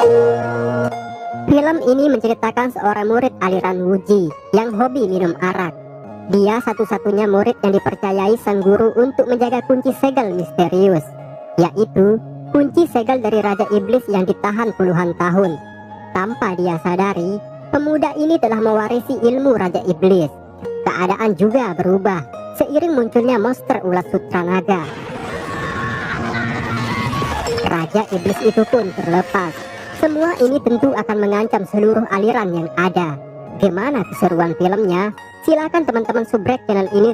Film ini menceritakan seorang murid aliran Wuji yang hobi minum arak. Dia satu-satunya murid yang dipercayai sang guru untuk menjaga kunci segel misterius, yaitu kunci segel dari Raja Iblis yang ditahan puluhan tahun. Tanpa dia sadari, pemuda ini telah mewarisi ilmu Raja Iblis. Keadaan juga berubah seiring munculnya monster ulat sutra naga. Raja Iblis itu pun terlepas. Semua ini tentu akan mengancam seluruh aliran yang ada. Gimana keseruan filmnya? Silakan teman-teman subrek channel ini.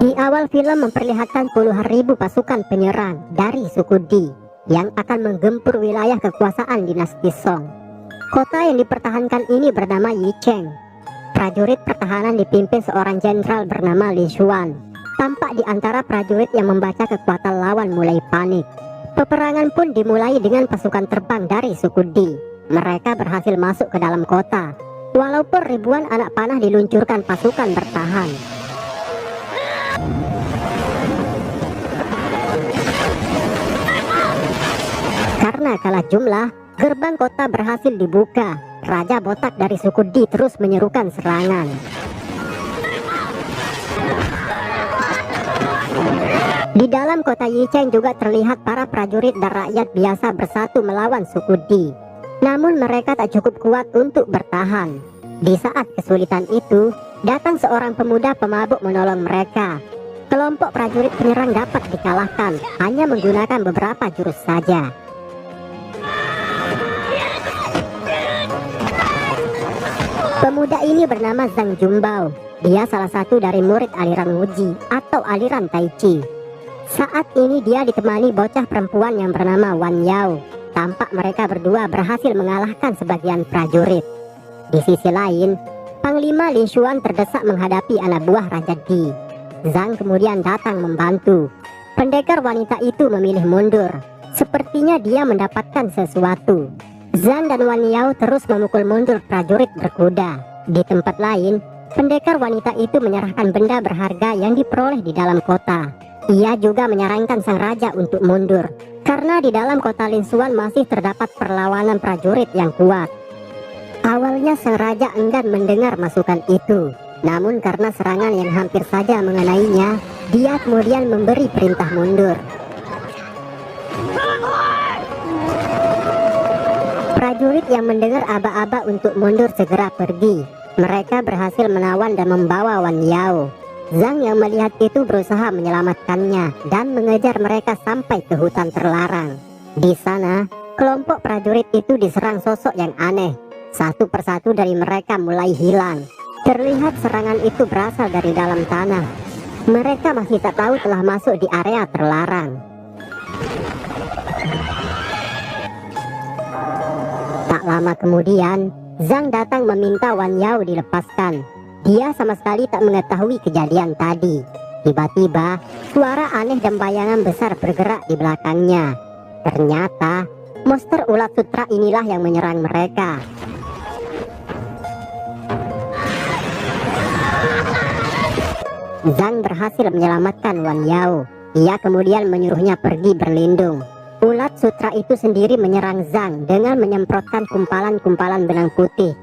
Di awal film memperlihatkan puluhan ribu pasukan penyerang dari suku Di yang akan menggempur wilayah kekuasaan dinasti Song. Kota yang dipertahankan ini bernama Yicheng. Prajurit pertahanan dipimpin seorang jenderal bernama Li Xuan. Tampak di antara prajurit yang membaca kekuatan lawan mulai panik. Peperangan pun dimulai dengan pasukan terbang dari suku Di. Mereka berhasil masuk ke dalam kota. Walaupun ribuan anak panah diluncurkan, pasukan bertahan. Karena kalah jumlah, gerbang kota berhasil dibuka. Raja botak dari suku Di terus menyerukan serangan. Di dalam kota Yicheng juga terlihat para prajurit dan rakyat biasa bersatu melawan suku Di. Namun mereka tak cukup kuat untuk bertahan. Di saat kesulitan itu, datang seorang pemuda pemabuk menolong mereka. Kelompok prajurit penyerang dapat dikalahkan hanya menggunakan beberapa jurus saja. Pemuda ini bernama Zhang Jumbao. Dia salah satu dari murid aliran Wuji atau aliran Tai Chi. Saat ini dia ditemani bocah perempuan yang bernama Wan Yao. Tampak mereka berdua berhasil mengalahkan sebagian prajurit. Di sisi lain, Panglima Li Xuan terdesak menghadapi anak buah Raja Di. Zhang kemudian datang membantu. Pendekar wanita itu memilih mundur. Sepertinya dia mendapatkan sesuatu. Zhang dan Wan Yao terus memukul mundur prajurit berkuda. Di tempat lain, pendekar wanita itu menyerahkan benda berharga yang diperoleh di dalam kota. Ia juga menyarankan sang raja untuk mundur, karena di dalam kota Lin Xuan masih terdapat perlawanan prajurit yang kuat. Awalnya sang raja enggan mendengar masukan itu. Namun karena serangan yang hampir saja mengenainya, dia kemudian memberi perintah mundur. Prajurit yang mendengar aba-aba untuk mundur segera pergi. Mereka berhasil menawan dan membawa Wan Yao. Zhang yang melihat itu berusaha menyelamatkannya dan mengejar mereka sampai ke hutan terlarang. Di sana, kelompok prajurit itu diserang sosok yang aneh. Satu persatu dari mereka mulai hilang. Terlihat serangan itu berasal dari dalam tanah. Mereka masih tak tahu telah masuk di area terlarang. Tak lama kemudian, Zhang datang meminta Wan Yao dilepaskan. Dia sama sekali tak mengetahui kejadian tadi. Tiba-tiba, suara aneh dan bayangan besar bergerak di belakangnya. Ternyata, monster ulat sutra inilah yang menyerang mereka. Zhang berhasil menyelamatkan Wan Yao. Ia kemudian menyuruhnya pergi berlindung. Ulat sutra itu sendiri menyerang Zhang dengan menyemprotkan kumpalan-kumpalan benang putih.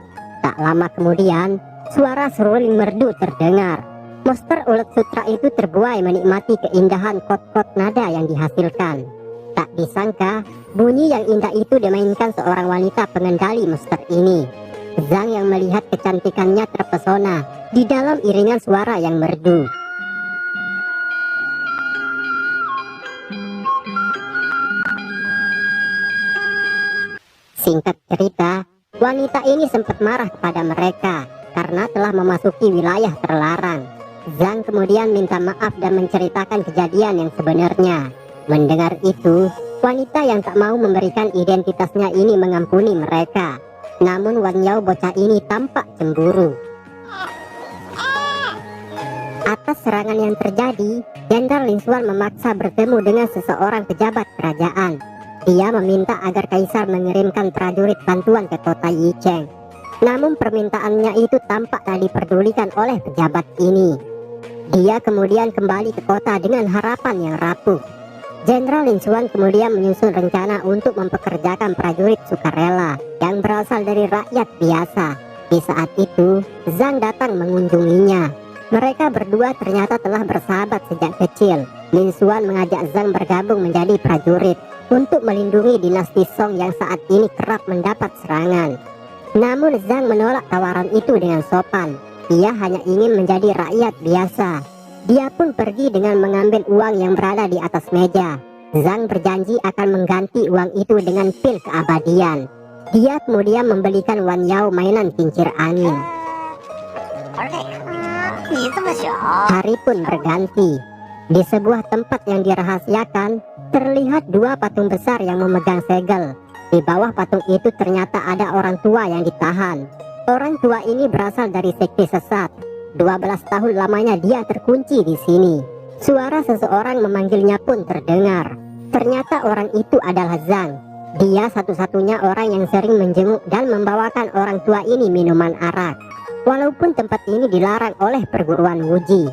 Tak lama kemudian, suara seruling merdu terdengar. Monster ulat sutra itu terbuai menikmati keindahan kot-kot nada yang dihasilkan. Tak disangka, bunyi yang indah itu dimainkan seorang wanita pengendali monster ini. Zhang yang melihat kecantikannya terpesona di dalam iringan suara yang merdu. Singkat cerita, wanita ini sempat marah kepada mereka karena telah memasuki wilayah terlarang. Zhang kemudian minta maaf dan menceritakan kejadian yang sebenarnya. Mendengar itu, wanita yang tak mau memberikan identitasnya ini mengampuni mereka. Namun Wan Yao bocah ini tampak cemburu. Atas serangan yang terjadi, Jenderal Lin Xuan memaksa bertemu dengan seseorang pejabat kerajaan. Dia meminta agar kaisar mengirimkan prajurit bantuan ke kota Yicheng. Namun permintaannya itu tampak tak diperdulikan oleh pejabat ini. Dia kemudian kembali ke kota dengan harapan yang rapuh. Jenderal Lin Xuan kemudian menyusun rencana untuk mempekerjakan prajurit sukarela yang berasal dari rakyat biasa. Di saat itu, Zhang datang mengunjunginya. Mereka berdua ternyata telah bersahabat sejak kecil. Lin Xuan mengajak Zhang bergabung menjadi prajurit untuk melindungi dinasti Song yang saat ini kerap mendapat serangan. Namun Zhang menolak tawaran itu dengan sopan. Dia hanya ingin menjadi rakyat biasa. Dia pun pergi dengan mengambil uang yang berada di atas meja. Zhang berjanji akan mengganti uang itu dengan pil keabadian. Dia kemudian membelikan Wan Yao mainan kincir angin. Hari pun berganti. Di sebuah tempat yang dirahasiakan, terlihat dua patung besar yang memegang segel. Di bawah patung itu ternyata ada orang tua yang ditahan. Orang tua ini berasal dari sekte sesat. 12 tahun lamanya dia terkunci di sini. Suara seseorang memanggilnya pun terdengar. Ternyata orang itu adalah Zhang. Dia satu-satunya orang yang sering menjenguk dan membawakan orang tua ini minuman arak. Walaupun tempat ini dilarang oleh perguruan Wuji.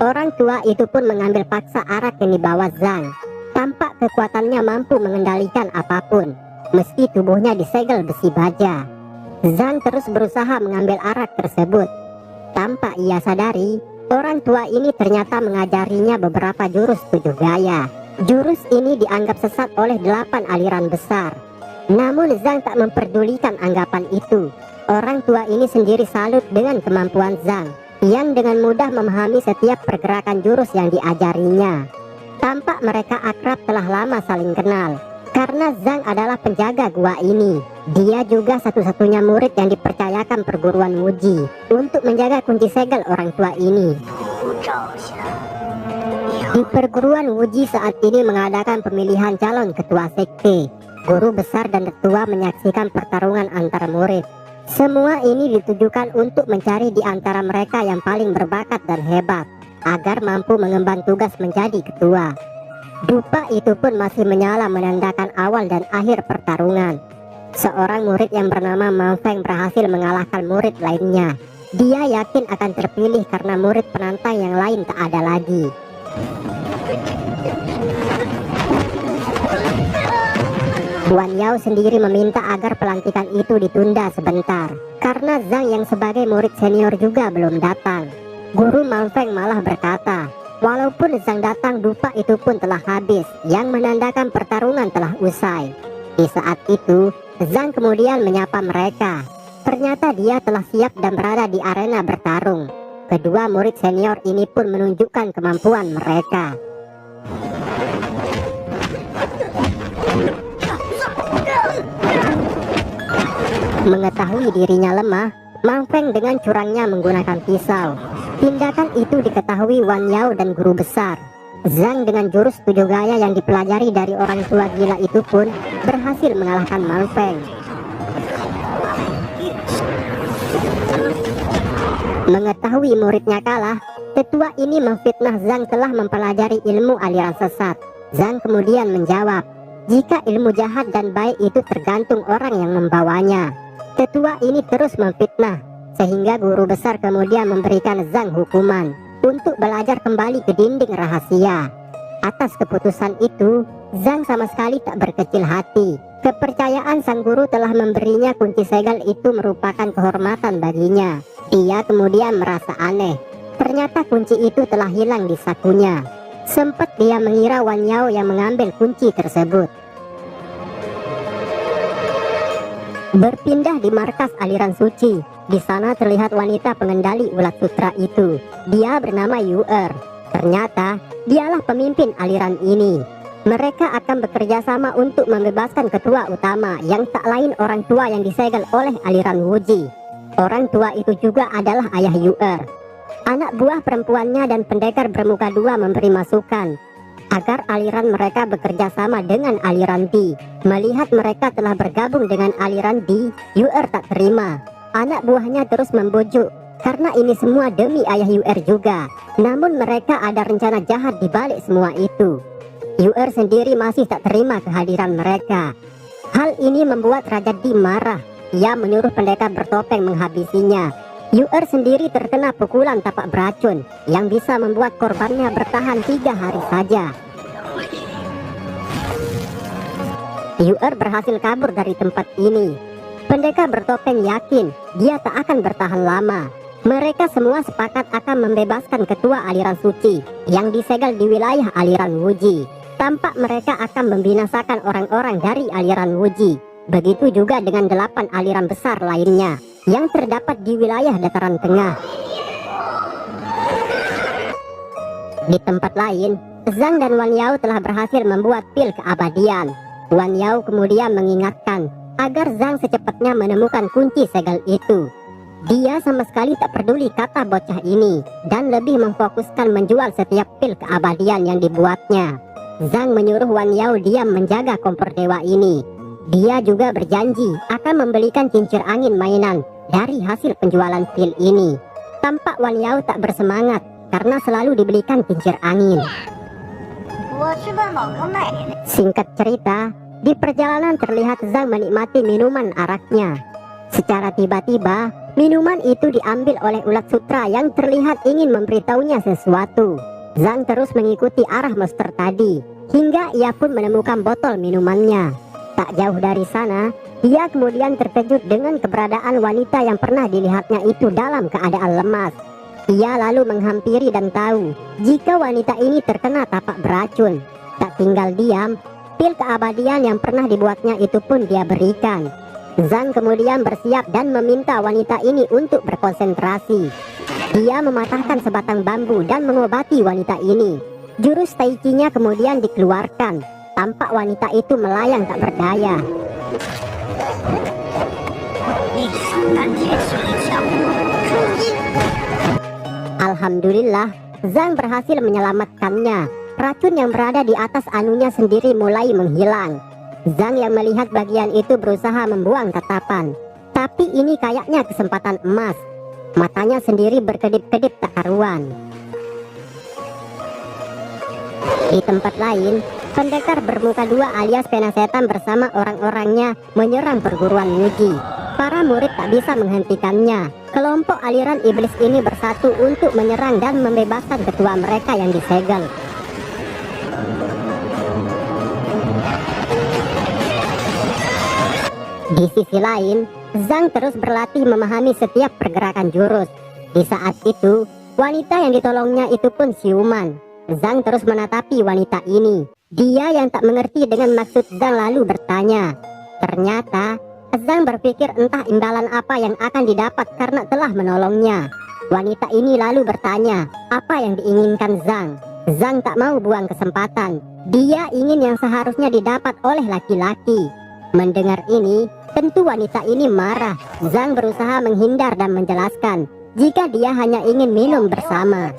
Orang tua itu pun mengambil paksa arak yang dibawa Zhang. Tampak kekuatannya mampu mengendalikan apapun, meski tubuhnya disegel besi baja. Zhang terus berusaha mengambil arak tersebut. Tanpa ia sadari, orang tua ini ternyata mengajarinya beberapa jurus 7 gaya. Jurus ini dianggap sesat oleh 8 aliran besar. Namun Zhang tak memperdulikan anggapan itu. Orang tua ini sendiri salut dengan kemampuan Zhang, yang dengan mudah memahami setiap pergerakan jurus yang diajarinya. Tampak mereka akrab telah lama saling kenal. Karena Zhang adalah penjaga gua ini, dia juga satu-satunya murid yang dipercayakan perguruan Wuji untuk menjaga kunci segel orang tua ini. Di perguruan Wuji saat ini mengadakan pemilihan calon ketua sekte. Guru besar dan tetua menyaksikan pertarungan antara murid. Semua ini ditujukan untuk mencari di antara mereka yang paling berbakat dan hebat, agar mampu mengemban tugas menjadi ketua. Dupa itu pun masih menyala menandakan awal dan akhir pertarungan. Seorang murid yang bernama Mang Feng berhasil mengalahkan murid lainnya. Dia yakin akan terpilih karena murid penantang yang lain tak ada lagi. Wan Yao sendiri meminta agar pelantikan itu ditunda sebentar, karena Zhang yang sebagai murid senior juga belum datang. Guru Mang Feng malah berkata, walaupun Zhang datang, dupa itu pun telah habis, yang menandakan pertarungan telah usai. Di saat itu, Zhang kemudian menyapa mereka. Ternyata dia telah siap dan berada di arena bertarung. Kedua murid senior ini pun menunjukkan kemampuan mereka. Mengetahui dirinya lemah, Mang Feng dengan curangnya menggunakan pisau. Tindakan itu diketahui Wan Yao dan guru besar. Zhang dengan jurus 7 gaya yang dipelajari dari orang tua gila itu pun berhasil mengalahkan Mang Feng. Mengetahui muridnya kalah, tetua ini memfitnah Zhang telah mempelajari ilmu aliran sesat. Zhang kemudian menjawab, jika ilmu jahat dan baik itu tergantung orang yang membawanya. Tetua ini terus memfitnah, sehingga guru besar kemudian memberikan Zhang hukuman untuk belajar kembali ke dinding rahasia. Atas keputusan itu, Zhang sama sekali tak berkecil hati. Kepercayaan sang guru telah memberinya kunci segel itu merupakan kehormatan baginya. Dia kemudian merasa aneh. Ternyata kunci itu telah hilang di sakunya. Sempat dia mengira Wan Yao yang mengambil kunci tersebut. Berpindah di markas aliran suci. Di sana terlihat wanita pengendali ulat sutra itu. Dia bernama Yu'er. Ternyata dialah pemimpin aliran ini. Mereka akan bekerja sama untuk membebaskan ketua utama yang tak lain orang tua yang disegel oleh aliran Wuji. Orang tua itu juga adalah ayah Yu'er. Anak buah perempuannya dan pendekar bermuka dua memberi masukan agar aliran mereka bekerja sama dengan aliran Di. Melihat mereka telah bergabung dengan aliran Di, Yu'er tak terima. Anak buahnya terus membujuk, karena ini semua demi ayah Yu'er juga. Namun mereka ada rencana jahat di balik semua itu. Yu'er sendiri masih tak terima kehadiran mereka. Hal ini membuat Raja Di marah. Ia menyuruh pendekar bertopeng menghabisinya. Yu'er sendiri terkena pukulan tapak beracun yang bisa membuat korbannya bertahan 3 hari saja. Yu'er berhasil kabur dari tempat ini. Pendekar bertopeng yakin dia tak akan bertahan lama. Mereka semua sepakat akan membebaskan ketua aliran suci yang disegel di wilayah aliran Wuji. Tampak mereka akan membinasakan orang-orang dari aliran Wuji. Begitu juga dengan 8 aliran besar lainnya yang terdapat di wilayah dataran tengah. Di tempat lain, Zhang dan Wan Yao telah berhasil membuat pil keabadian. Wan Yao kemudian mengingatkan agar Zhang secepatnya menemukan kunci segel itu. Dia sama sekali tak peduli kata bocah ini dan lebih memfokuskan menjual setiap pil keabadian yang dibuatnya. Zhang menyuruh Wan Yao diam menjaga kompor dewa ini. Dia juga berjanji akan membelikan kincir angin mainan dari hasil penjualan pil ini. Tampak Wan Yao tak bersemangat karena selalu dibelikan kincir angin. Singkat cerita, di perjalanan terlihat Zhang menikmati minuman araknya. Secara tiba-tiba, minuman itu diambil oleh ulat sutra yang terlihat ingin memberitahunya sesuatu. Zhang terus mengikuti arah monster tadi, hingga ia pun menemukan botol minumannya. Tak jauh dari sana, dia kemudian terkejut dengan keberadaan wanita yang pernah dilihatnya itu dalam keadaan lemas. Ia lalu menghampiri dan tahu jika wanita ini terkena tapak beracun. Tak tinggal diam, pil keabadian yang pernah dibuatnya itu pun dia berikan. Zhang kemudian bersiap dan meminta wanita ini untuk berkonsentrasi. Dia mematahkan sebatang bambu dan mengobati wanita ini. Jurus Tai Chi-nya kemudian dikeluarkan. Tampak wanita itu melayang tak berdaya. Alhamdulillah, Zhang berhasil menyelamatkannya. Racun yang berada di atas anunya sendiri mulai menghilang. Zhang yang melihat bagian itu berusaha membuang tatapan. Tapi ini kayaknya kesempatan emas. Matanya sendiri berkedip-kedip tak karuan. Di tempat lain, pendekar bermuka 2 alias Penasetan bersama orang-orangnya menyerang perguruan Wuji. Para murid tak bisa menghentikannya. Kelompok aliran iblis ini bersatu untuk menyerang dan membebaskan ketua mereka yang disegel. Di sisi lain, Zhang terus berlatih memahami setiap pergerakan jurus. Di saat itu, wanita yang ditolongnya itu pun siuman. Zhang terus menatapi wanita ini. Dia yang tak mengerti dengan maksud Zhang lalu bertanya. Ternyata, Zhang berpikir entah imbalan apa yang akan didapat karena telah menolongnya. Wanita ini lalu bertanya, apa yang diinginkan Zhang? Zhang tak mau buang kesempatan. Dia ingin yang seharusnya didapat oleh laki-laki. Mendengar ini, tentu wanita ini marah. Zhang berusaha menghindar dan menjelaskan jika dia hanya ingin minum bersama.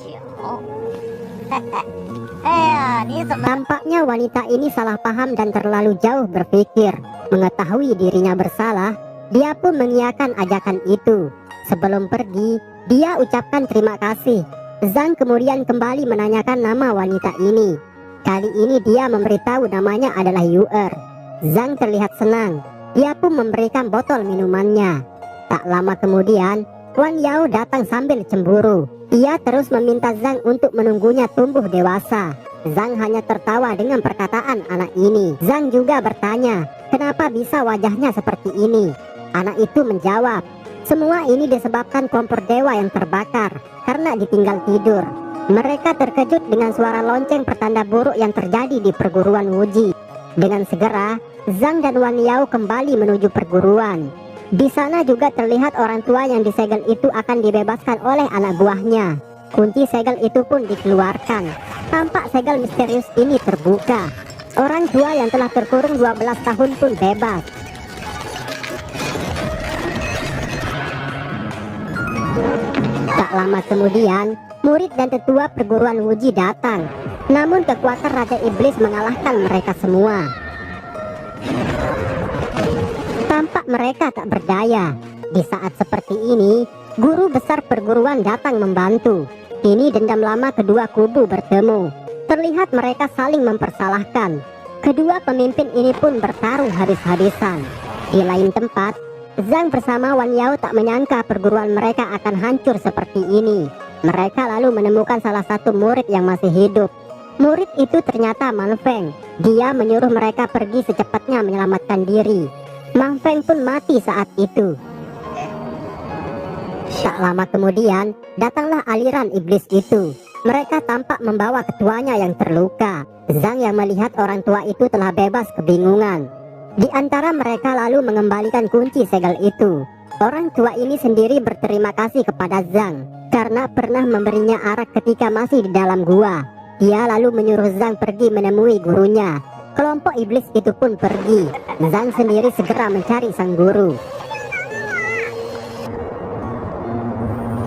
Tampaknya wanita ini salah paham dan terlalu jauh berpikir. Mengetahui dirinya bersalah, dia pun mengiyakan ajakan itu. Sebelum pergi, dia ucapkan terima kasih. Zhang kemudian kembali menanyakan nama wanita ini. Kali ini dia memberitahu namanya adalah Yu'er. Zhang terlihat senang. Dia pun memberikan botol minumannya. Tak lama kemudian, Wan Yao datang sambil cemburu. Ia terus meminta Zhang untuk menunggunya tumbuh dewasa. Zhang hanya tertawa dengan perkataan anak ini. Zhang juga bertanya, kenapa bisa wajahnya seperti ini? Anak itu menjawab, semua ini disebabkan kompor dewa yang terbakar karena ditinggal tidur. Mereka terkejut dengan suara lonceng pertanda buruk yang terjadi di perguruan Wuji. Dengan segera, Zhang dan Wan Yao kembali menuju perguruan. Di sana juga terlihat orang tua yang disegel itu akan dibebaskan oleh anak buahnya. Kunci segel itu pun dikeluarkan. Tampak segel misterius ini terbuka. Orang tua yang telah terkurung 12 tahun pun bebas. Tak lama kemudian, murid dan tetua perguruan Wuji datang. Namun kekuatan Raja Iblis mengalahkan mereka semua. Tampak mereka tak berdaya. Di saat seperti ini, guru besar perguruan datang membantu. Ini dendam lama kedua kubu bertemu. Terlihat mereka saling mempersalahkan. Kedua pemimpin ini pun bertarung habis-habisan. Di lain tempat, Zhang bersama Wan Yao tak menyangka perguruan mereka akan hancur seperti ini. Mereka lalu menemukan salah satu murid yang masih hidup. Murid itu ternyata Man Feng. Dia menyuruh mereka pergi secepatnya menyelamatkan diri. Man Feng pun mati saat itu. Tak lama kemudian, datanglah aliran iblis itu. Mereka tampak membawa ketuanya yang terluka. Zhang yang melihat orang tua itu telah bebas kebingungan. Di antara mereka lalu mengembalikan kunci segel itu. Orang tua ini sendiri berterima kasih kepada Zhang karena pernah memberinya arak ketika masih di dalam gua. Dia lalu menyuruh Zhang pergi menemui gurunya. Kelompok iblis itu pun pergi. Zhang sendiri segera mencari sang guru.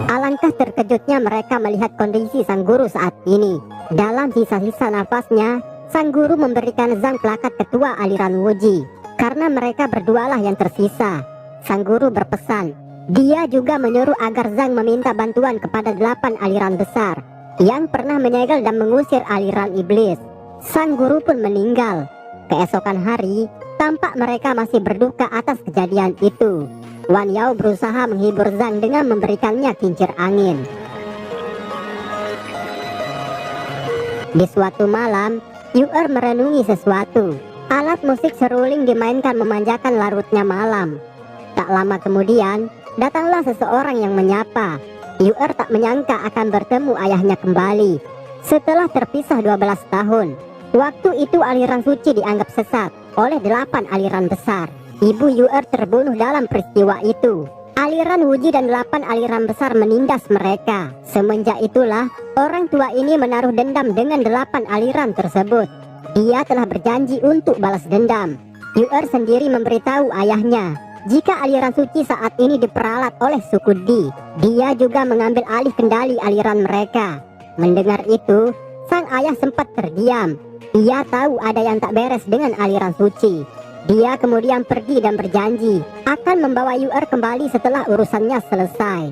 Alangkah terkejutnya mereka melihat kondisi sang guru saat ini. Dalam sisa-sisa nafasnya, sang guru memberikan Zhang plakat ketua aliran Wuji. Karena mereka berdualah yang tersisa. Sang guru berpesan. Dia juga menyuruh agar Zhang meminta bantuan kepada 8 aliran besar yang pernah menyegel dan mengusir aliran iblis. Sang guru pun meninggal. Keesokan hari, tampak mereka masih berduka atas kejadian itu. Wan Yao berusaha menghibur Zhang dengan memberikannya kincir angin. Di suatu malam, Yu'er merenungi sesuatu. Alat musik seruling dimainkan memanjakan larutnya malam. Tak lama kemudian, datanglah seseorang yang menyapa. Yu'er tak menyangka akan bertemu ayahnya kembali. Setelah terpisah 12 tahun, waktu itu aliran suci dianggap sesat oleh 8 aliran besar. Ibu Yu'er terbunuh dalam peristiwa itu. Aliran Wuji dan 8 aliran besar menindas mereka. Semenjak itulah, orang tua ini menaruh dendam dengan 8 aliran tersebut. Dia telah berjanji untuk balas dendam. Yu'er sendiri memberitahu ayahnya jika aliran suci saat ini diperalat oleh suku Di. Dia juga mengambil alih kendali aliran mereka. Mendengar itu, sang ayah sempat terdiam. Dia tahu ada yang tak beres dengan aliran suci. Dia kemudian pergi dan berjanji akan membawa Yu'er kembali setelah urusannya selesai.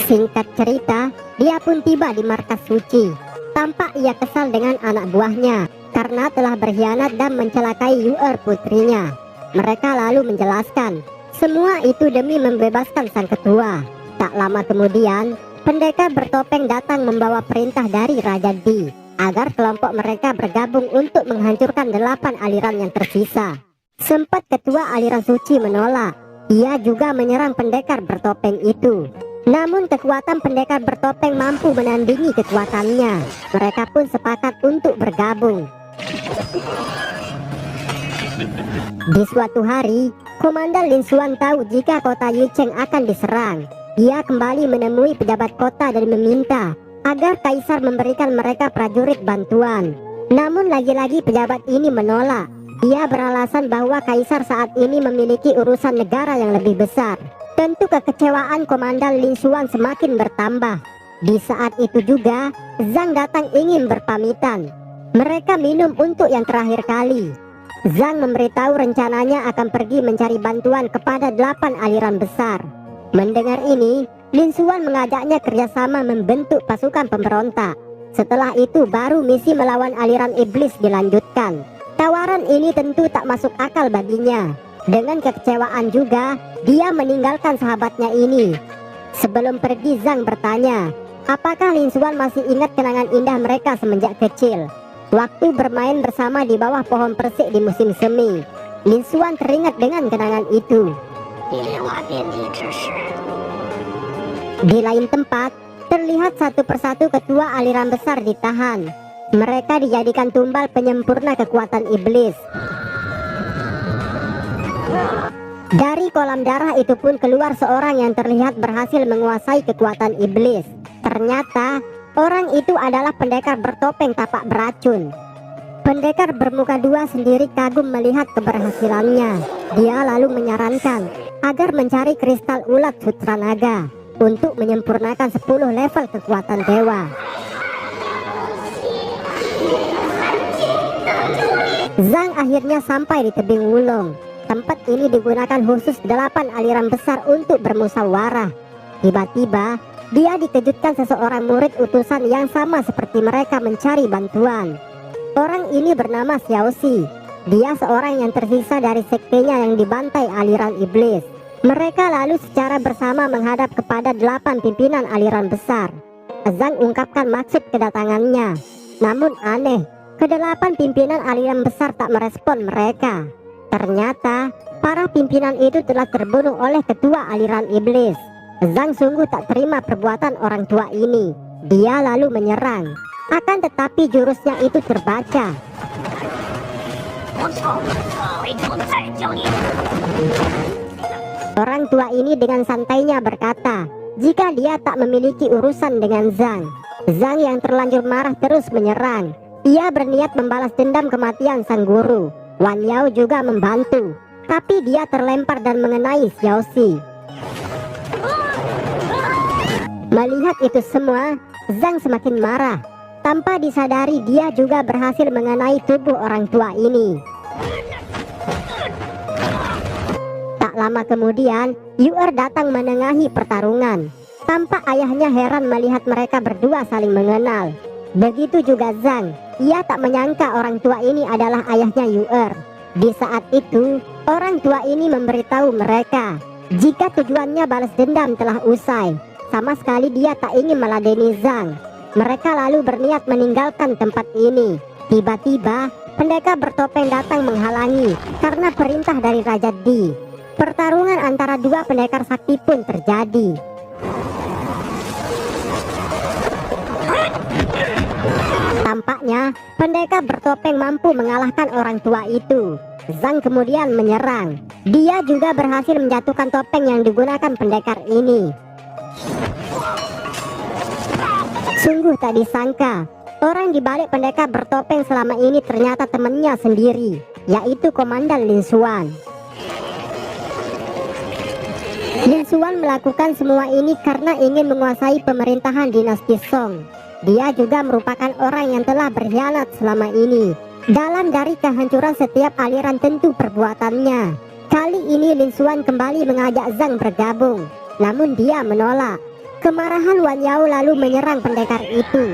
Singkat cerita, dia pun tiba di markas suci. Tampak ia kesal dengan anak buahnya karena telah berkhianat dan mencelakai Yu'er putrinya. Mereka lalu menjelaskan semua itu demi membebaskan sang ketua. Tak lama kemudian, pendekar bertopeng datang membawa perintah dari Raja Di agar kelompok mereka bergabung untuk menghancurkan 8 aliran yang tersisa. Sempat ketua aliran suci menolak. Ia juga menyerang pendekar bertopeng itu. Namun kekuatan pendekar bertopeng mampu menandingi kekuatannya. Mereka pun sepakat untuk bergabung. Di suatu hari, Komandan Lin Xuan tahu jika kota Yicheng akan diserang. Dia kembali menemui pejabat kota dan meminta agar kaisar memberikan mereka prajurit bantuan. Namun lagi-lagi pejabat ini menolak. Dia beralasan bahwa kaisar saat ini memiliki urusan negara yang lebih besar. Tentu kekecewaan Komandan Lin Xuan semakin bertambah. Di saat itu juga, Zhang datang ingin berpamitan. Mereka minum untuk yang terakhir kali. Zhang memberitahu rencananya akan pergi mencari bantuan kepada 8 aliran besar. Mendengar ini, Lin Xuan mengajaknya kerjasama membentuk pasukan pemberontak. Setelah itu baru misi melawan aliran iblis dilanjutkan. Tawaran ini tentu tak masuk akal baginya. Dengan kekecewaan juga, dia meninggalkan sahabatnya ini. Sebelum pergi, Zhang bertanya, apakah Lin Xuan masih ingat kenangan indah mereka semenjak kecil? Waktu bermain bersama di bawah pohon persik di musim semi. Lin Xuan teringat dengan kenangan itu. Di lain tempat, terlihat satu persatu ketua aliran besar ditahan. Mereka dijadikan tumbal penyempurna kekuatan iblis. Dari kolam darah itu pun keluar seorang yang terlihat berhasil menguasai kekuatan iblis. Ternyata orang itu adalah pendekar bertopeng tapak beracun. Pendekar bermuka dua sendiri kagum melihat keberhasilannya. Dia lalu menyarankan agar mencari kristal ulat sutra naga untuk menyempurnakan 10 level kekuatan dewa. Zhang akhirnya sampai di tebing Wulong. Tempat ini digunakan khusus 8 aliran besar untuk bermusyawarah. Tiba-tiba dia dikejutkan seseorang murid utusan yang sama seperti mereka mencari bantuan. Orang ini bernama Xiaoxi. Dia seorang yang tersisa dari sektenya yang dibantai aliran iblis. Mereka lalu secara bersama menghadap kepada 8 pimpinan aliran besar. Zhang ungkapkan maksud kedatangannya. Namun aneh, ke-8 pimpinan aliran besar tak merespon mereka. Ternyata para pimpinan itu telah terbunuh oleh ketua aliran iblis. Zhang sungguh tak terima perbuatan orang tua ini. Dia lalu menyerang. Akan tetapi jurusnya itu terbaca. Orang tua ini dengan santainya berkata, jika dia tak memiliki urusan dengan Zhang. Zhang yang terlanjur marah terus menyerang. Ia berniat membalas dendam kematian sang guru. Wan Yao juga membantu, tapi dia terlempar dan mengenai Xiaoxi. Melihat itu semua, Zhang semakin marah. Tanpa disadari dia juga berhasil mengenai tubuh orang tua ini. Tak lama kemudian, Yu'er datang menengahi pertarungan. Tampak ayahnya heran melihat mereka berdua saling mengenal. Begitu juga Zhang. Ia tak menyangka orang tua ini adalah ayahnya Yu'er. Di saat itu, orang tua ini memberitahu mereka jika tujuannya balas dendam telah usai. Sama sekali dia tak ingin meladeni Zhang. Mereka lalu berniat meninggalkan tempat ini. Tiba-tiba, pendekar bertopeng datang menghalangi karena perintah dari Raja Di. Pertarungan antara dua pendekar sakti pun terjadi. Tampaknya, pendekar bertopeng mampu mengalahkan orang tua itu. Zhang kemudian menyerang. Dia juga berhasil menjatuhkan topeng yang digunakan pendekar ini. Sungguh tak disangka, orang di balik pendekar bertopeng selama ini ternyata temannya sendiri, yaitu Komandan Lin Xuan. Lin Xuan melakukan semua ini karena ingin menguasai pemerintahan dinasti Song. Dia juga merupakan orang yang telah berkhianat selama ini. Dalam dari kehancuran setiap aliran tentu perbuatannya. Kali ini Lin Xuan kembali mengajak Zhang bergabung, namun dia menolak. Kemarahan Wan Yao lalu menyerang pendekar itu.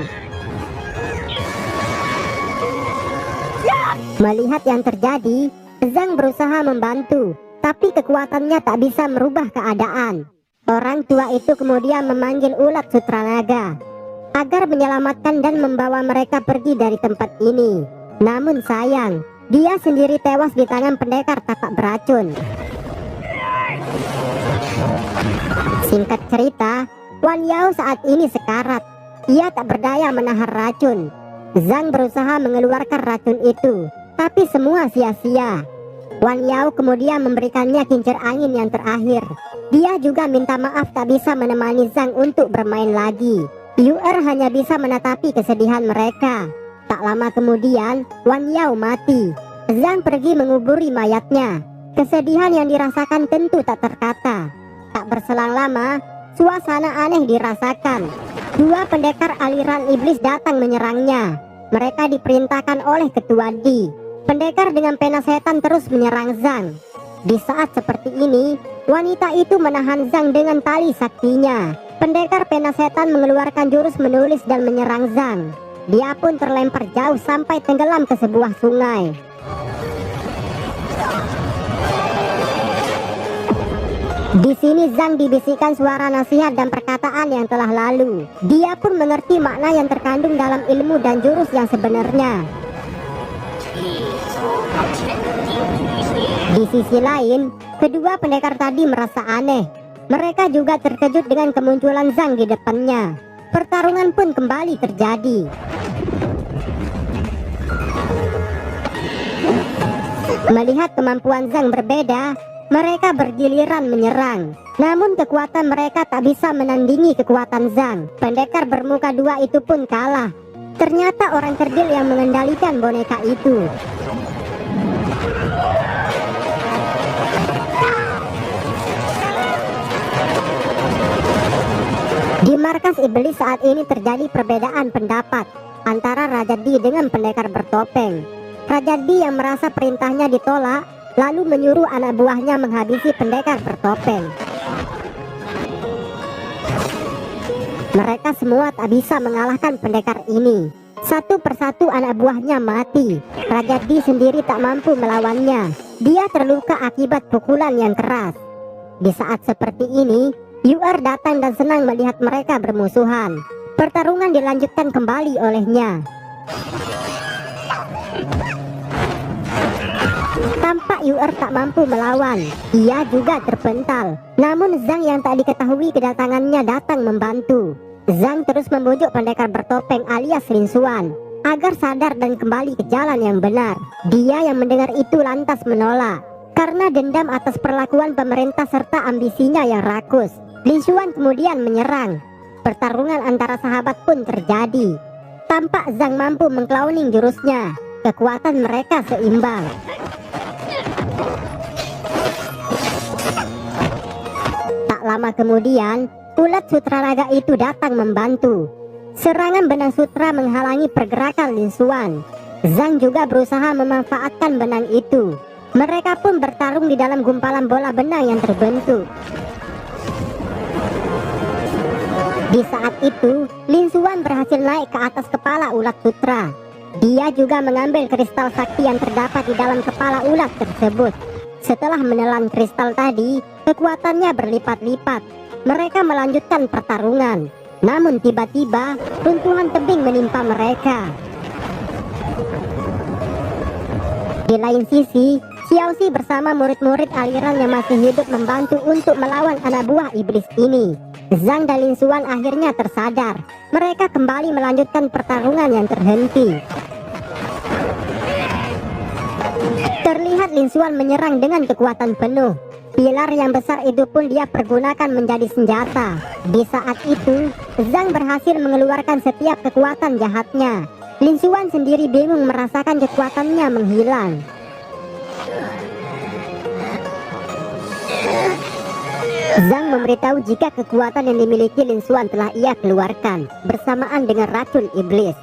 Melihat yang terjadi, Zhang berusaha membantu, tapi kekuatannya tak bisa merubah keadaan. Orang tua itu kemudian memanggil ulat sutranaga agar menyelamatkan dan membawa mereka pergi dari tempat ini. Namun sayang, dia sendiri tewas di tangan pendekar tapak beracun. Singkat cerita, Wan Yao saat ini sekarat. Ia tak berdaya menahan racun. Zhang berusaha mengeluarkan racun itu, tapi semua sia-sia. Wan Yao kemudian memberikannya kincir angin yang terakhir. Dia juga minta maaf tak bisa menemani Zhang untuk bermain lagi. Yu'er hanya bisa menatapi kesedihan mereka. Tak lama kemudian, Wan Yao mati. Zhang pergi menguburi mayatnya. Kesedihan yang dirasakan tentu tak terkata. Tak berselang lama, suasana aneh dirasakan. Dua pendekar aliran iblis datang menyerangnya. Mereka diperintahkan oleh ketua Di. Pendekar dengan pena setan terus menyerang Zhang. Di saat seperti ini, wanita itu menahan Zhang dengan tali saktinya. Pendekar pena setan mengeluarkan jurus menulis dan menyerang Zhang. Dia pun terlempar jauh sampai tenggelam ke sebuah sungai. Di sini Zhang dibisikkan suara nasihat dan perkataan yang telah lalu. Dia pun mengerti makna yang terkandung dalam ilmu dan jurus yang sebenarnya. Di sisi lain, kedua pendekar tadi merasa aneh. Mereka juga terkejut dengan kemunculan Zhang di depannya. Pertarungan pun kembali terjadi. Melihat kemampuan Zhang berbeda, mereka bergiliran menyerang. Namun kekuatan mereka tak bisa menandingi kekuatan Zhang. Pendekar bermuka dua itu pun kalah. Ternyata orang kerdil yang mengendalikan boneka itu. Di markas iblis saat ini terjadi perbedaan pendapat antara Raja Di dengan pendekar bertopeng. Raja Di yang merasa perintahnya ditolak, lalu menyuruh anak buahnya menghabisi pendekar bertopeng. Mereka semua tak bisa mengalahkan pendekar ini. Satu persatu anak buahnya mati. Raja Di sendiri tak mampu melawannya. Dia terluka akibat pukulan yang keras. Di saat seperti ini, Yu'er datang dan senang melihat mereka bermusuhan. Pertarungan dilanjutkan kembali olehnya. Tampak Yu'er tak mampu melawan. Ia juga terpental. Namun Zhang yang tak diketahui kedatangannya datang membantu. Zhang terus membujuk pendekar bertopeng alias Lin Xuan agar sadar dan kembali ke jalan yang benar. Dia yang mendengar itu lantas menolak karena dendam atas perlakuan pemerintah serta ambisinya yang rakus. Lin Xuan kemudian menyerang. Pertarungan antara sahabat pun terjadi. Tampak Zhang mampu mengclowning jurusnya. Kekuatan mereka seimbang. Tak lama kemudian, ulat sutra naga itu datang membantu. Serangan benang sutra menghalangi pergerakan Lin Xuan. Zhang juga berusaha memanfaatkan benang itu. Mereka pun bertarung di dalam gumpalan bola benang yang terbentuk. Di saat itu, Lin Xuan berhasil naik ke atas kepala ulat sutra. Dia juga mengambil kristal sakti yang terdapat di dalam kepala ulat tersebut. Setelah menelan kristal tadi, kekuatannya berlipat-lipat. Mereka melanjutkan pertarungan. Namun tiba-tiba, runtuhan tebing menimpa mereka. Di lain sisi, Xiaoxi bersama murid-murid aliran yang masih hidup membantu untuk melawan anak buah iblis ini. Zhang dan Lin Xuan akhirnya tersadar. Mereka kembali melanjutkan pertarungan yang terhenti. Terlihat Lin Xuan menyerang dengan kekuatan penuh. Pilar yang besar itu pun dia pergunakan menjadi senjata. Di saat itu, Zhang berhasil mengeluarkan setiap kekuatan jahatnya. Lin Xuan sendiri bingung merasakan kekuatannya menghilang. Zhang memberitahu jika kekuatan yang dimiliki Lin Xuan telah ia keluarkan bersamaan dengan racun iblis.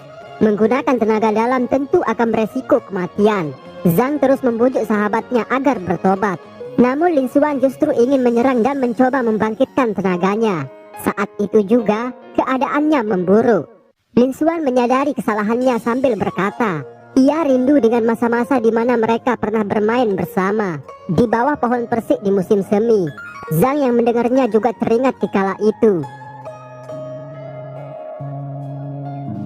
Menggunakan tenaga dalam tentu akan beresiko kematian. Zhang terus membujuk sahabatnya agar bertobat. Namun Lin Xuan justru ingin menyerang dan mencoba membangkitkan tenaganya. Saat itu juga keadaannya memburuk. Lin Xuan menyadari kesalahannya sambil berkata, ia rindu dengan masa-masa di mana mereka pernah bermain bersama di bawah pohon persik di musim semi. Zhang yang mendengarnya juga teringat dikala itu.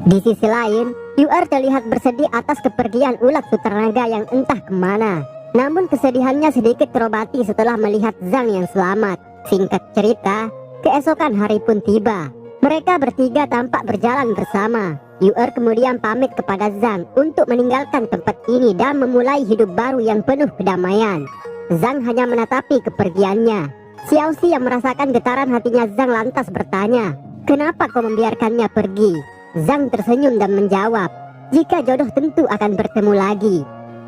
Di sisi lain, Yu'er terlihat bersedih atas kepergian ulat sutra naga yang entah kemana. Namun kesedihannya sedikit terobati setelah melihat Zhang yang selamat. Singkat cerita, keesokan hari pun tiba. Mereka bertiga tampak berjalan bersama. Yu'er kemudian pamit kepada Zhang untuk meninggalkan tempat ini dan memulai hidup baru yang penuh kedamaian. Zhang hanya menatapi kepergiannya. Xiaoxi yang merasakan getaran hatinya Zhang lantas bertanya, kenapa kau membiarkannya pergi? Zhang tersenyum dan menjawab, jika jodoh tentu akan bertemu lagi.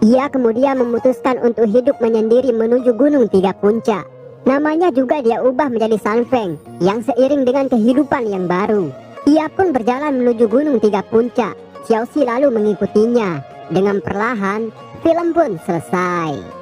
Ia kemudian memutuskan untuk hidup menyendiri menuju Gunung Tiga Puncak. Namanya juga dia ubah menjadi Sanfeng yang seiring dengan kehidupan yang baru. Ia pun berjalan menuju Gunung Tiga Puncak. Xiaoxi lalu mengikutinya. Dengan perlahan, film pun selesai.